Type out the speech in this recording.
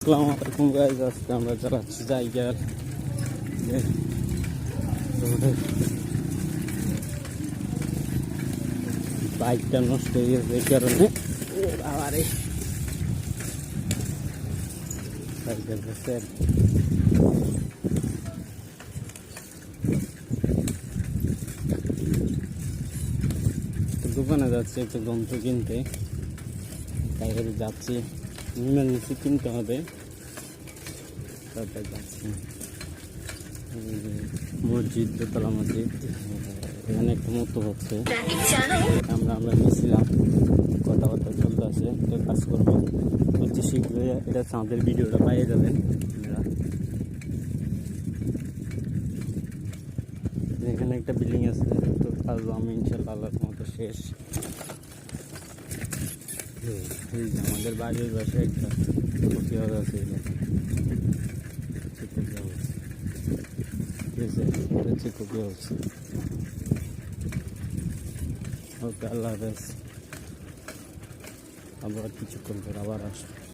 আসসালামু আলাইকুম গাইস, আজকে আমরা চালাচ্ছি সাইকেল। বাইকটা নষ্ট হয়ে গেছে এই কারণে আবার সাইকেল দোকানে যাচ্ছি একটা যন্ত্র কিনতে, তাই যাচ্ছি ইমার্জেন্সি কিনতে হবে, তারপর যাচ্ছি মসজিদ, দোতলা মসজিদ। এখানে একটা মতো হচ্ছে, আমরা নিয়েছিলাম, কথাবার্তা চলতে আছে, তো কাজ করবো হচ্ছে শীঘ্রই। এটা চাঁদের ভিডিওটা পাইয়ে যাবেন আপনারা। এখানে একটা বিল্ডিং আছে, তো কাজ আমি ইনশাল্লাহ আল্লাহর মতো শেষ। আমাদের বাড়ির পাশে একটা কফি হাউস আছে, ঠিক আছে, হচ্ছে কফি হাউস। ওকে, আল্লাহ হাফেজ। আবার কিছুক্ষণ পর আবার আসবো।